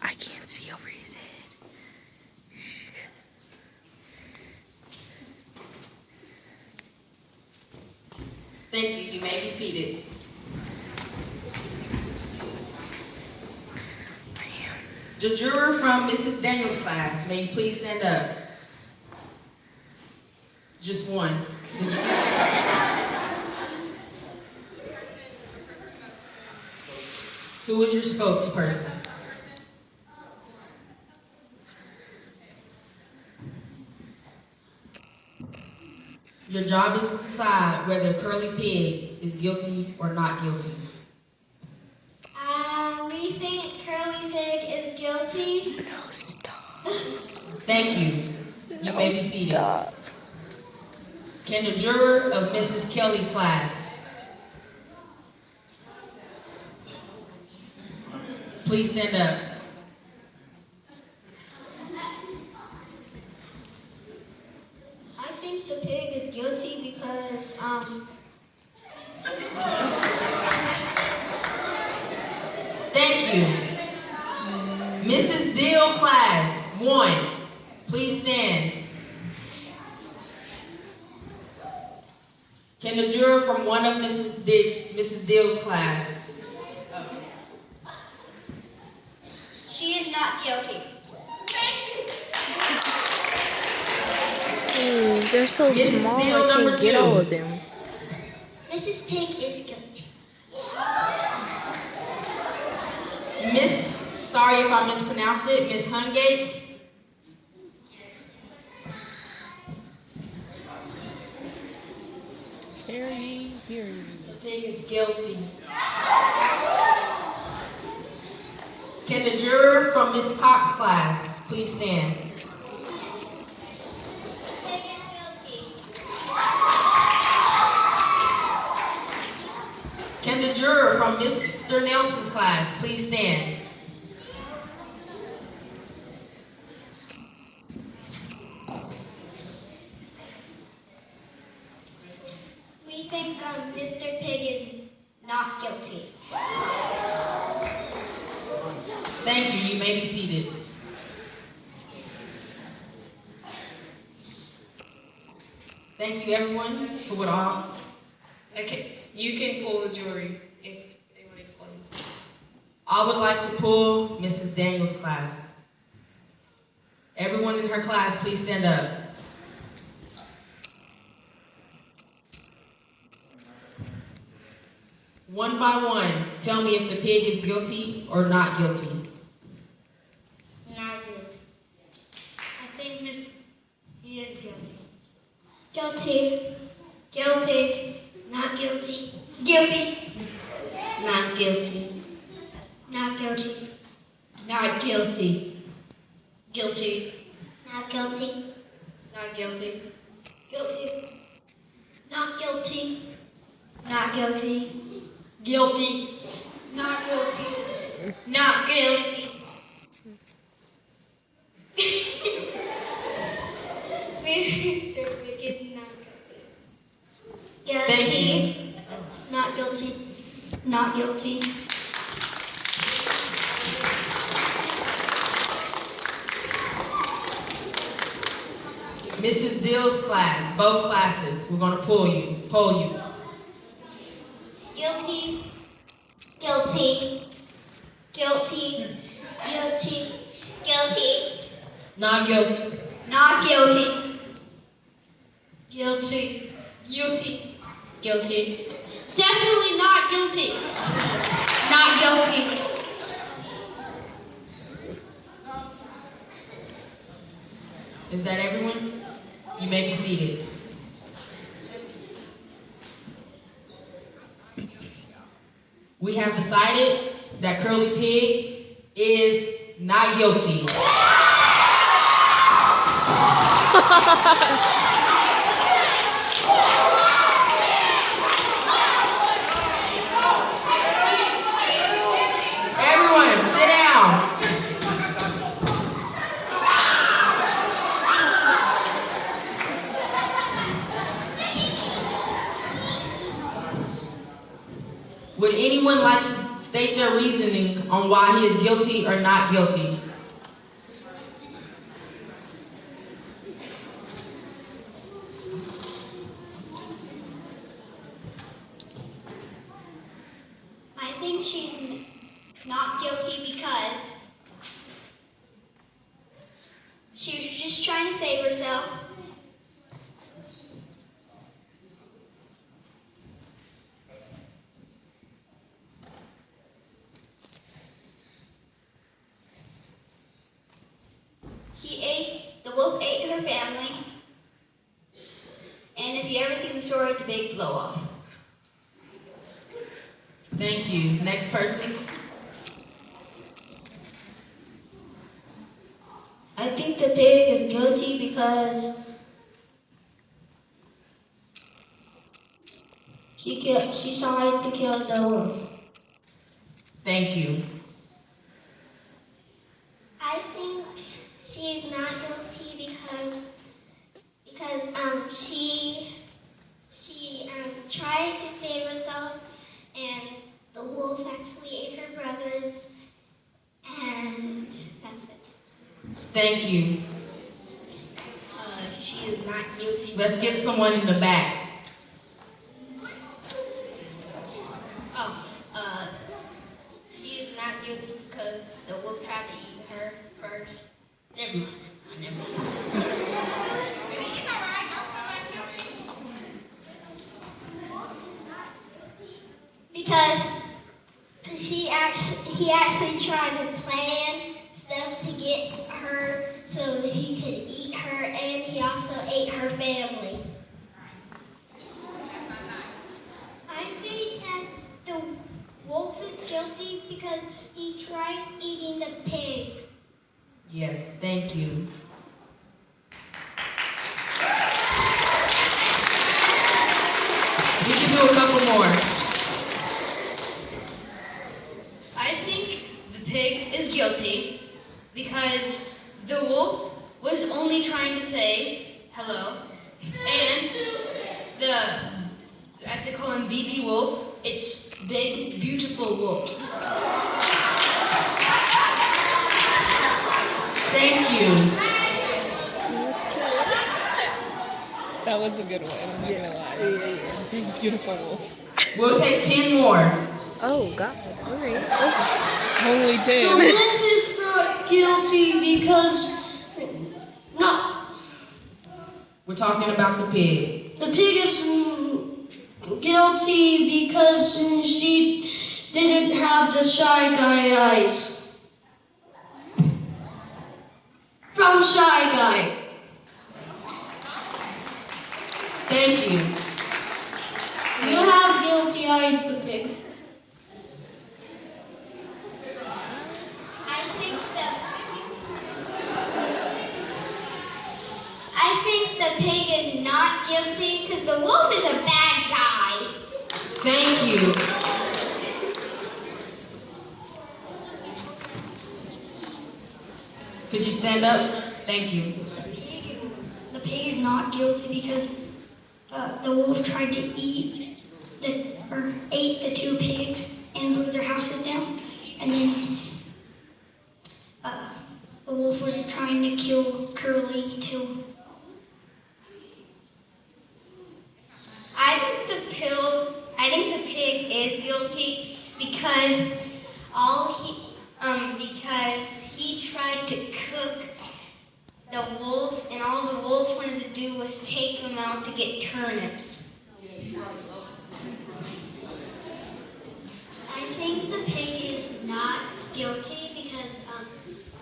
I can't see over his head. Thank you. You may be seated. The juror from Mrs. Daniels' class, may you please stand up? Just one. Who is your spokesperson? Your job is to decide whether Curly Pig is guilty or not guilty. We think Curly Pig is guilty. No, stop. Thank you. You may be seated. Stop. Can the juror of Mrs. Kelly's class please stand up? I think the pig is guilty because Thank you. Mrs. Deal class 1, please stand. Can the juror from one of Mrs. Deal's class? she is not guilty. They're so Mrs. small, Deal I number can't get 2. all of them. Mrs. Pig is guilty. Sorry if I mispronounced it, Miss Hungates. The pig is guilty. Can the juror from Miss Cox's class please stand? Pig is guilty. Can the juror from Mr. Nelson's class please stand? We think Mr. Pig is not guilty. Thank you. You may be seated. Thank you, everyone, for what all. Okay, you can pull the jury if they want to explain. I would like to pull Mrs. Daniels' class. Everyone in her class, please stand up. One by one, tell me if the pig is guilty or not guilty. Not guilty. I think he is guilty. Guilty. Guilty. Not guilty. Guilty. Not guilty. Not guilty. Not guilty. Guilty. Not guilty. Not guilty. Guilty. Not guilty. Not guilty. Guilty. Not guilty. Not guilty. Mr. Pig is not guilty. Guilty. Thank you. Not guilty. Not guilty. Mrs. Dill's class, both classes, we're going to poll you. Guilty. Guilty. Guilty. Guilty. Guilty. Not guilty. Not guilty. Guilty. Guilty. Guilty. Definitely not guilty. Not guilty. Is that everyone? You may be seated. We have decided that Curly Pig is not guilty. Everyone, sit down. Would anyone like to state their reasoning on why he is guilty or not guilty. I think she's not guilty because she was just trying to save herself. The wolf ate her family. And if you ever seen the story, it's a big blow off. Thank you. Next person. I think the pig is guilty because she tried to kill the wolf. Thank you. I think she's not guilty because she tried to save herself, and the wolf actually ate her brothers, and that's it. Thank you. She is not guilty. Let's get someone in the back. She is not guilty because the wolf tried to eat her first. Never mind. Because he actually tried to plan stuff to get her so he could eat her, and he also ate her family. I think that the wolf is guilty because he tried eating the pigs. Yes, thank you. We can do a couple more. I think the pig is guilty because the wolf was only trying to say hello, and as they call him, BB wolf, it's big, beautiful wolf. Thank you. That was a good one, I'm not gonna lie. Big, beautiful wolf. We'll take 10 more. Oh, God. All right. Only 10. The wolf is not guilty because We're talking about the pig. the pig is guilty because she didn't have the Shy Guy eyes. From Shy Guy. Thank you. You have guilty eyes, the pig. I think the pig is not guilty because the wolf is a bad guy. Thank you. Could you stand up? Thank you. The pig is not guilty because the wolf tried to ate the two pigs and blew their houses down, and then the wolf was trying to kill Curly too. I think the pig is guilty because because he tried to cook the wolf, and all the wolf wanted to do was take him out to get turnips. I think the pig is not guilty because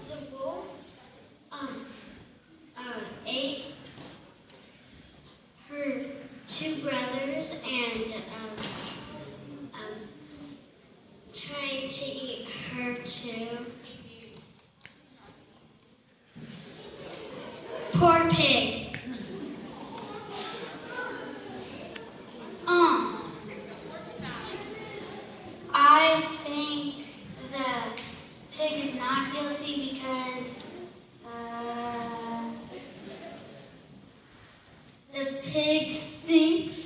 the wolf ate her two brothers and tried to eat her too. Poor pig. I think the pig is not guilty because the pig stinks.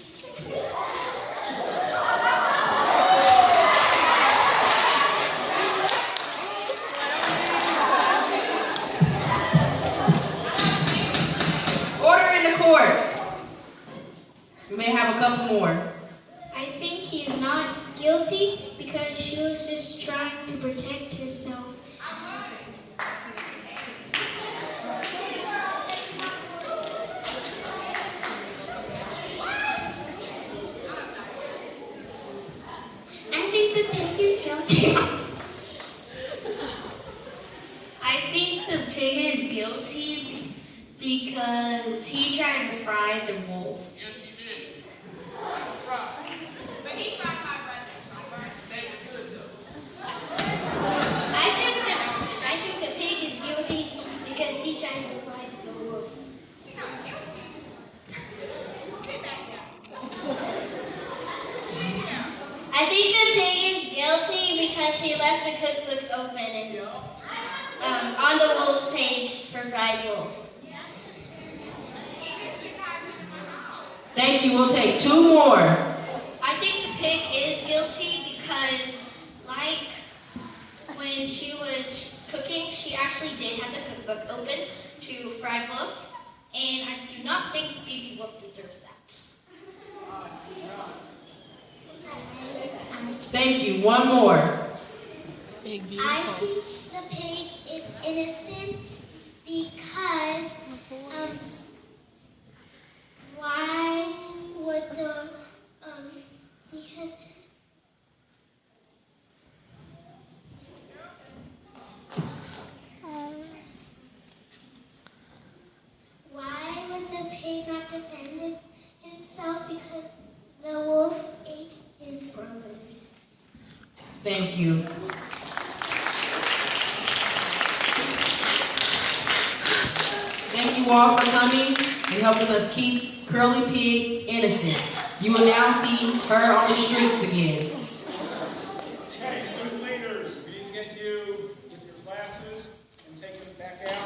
guilty because she was just trying to protect herself. I think the pig is guilty. I think the pig is guilty because he tried to fry the wolf. Yes, he did. But he fried my breakfast. My breakfast, they were good though. I think the pig is guilty because he tried to fry the wolf. He's not guilty. Sit back down. Sit down. I think the pig is guilty because she left the cookbook open and on the wolf's page for fried wolf. Thank you. We'll take 2 more. I think the pig is guilty because, like, when she was cooking, she actually did have the cookbook open to fried wolf, and I do not think Phoebe Wolf deserves that. Thank you. 1 more. Big, I beautiful. think the pig is innocent because why would the because why would the pig not defend himself because the wolf ate his brothers? Thank you. Thank you all for coming and helping us keep Curly Pig innocent. You will now see her on the streets again. Okay, student leaders, we need to get you with your classes and take them back out.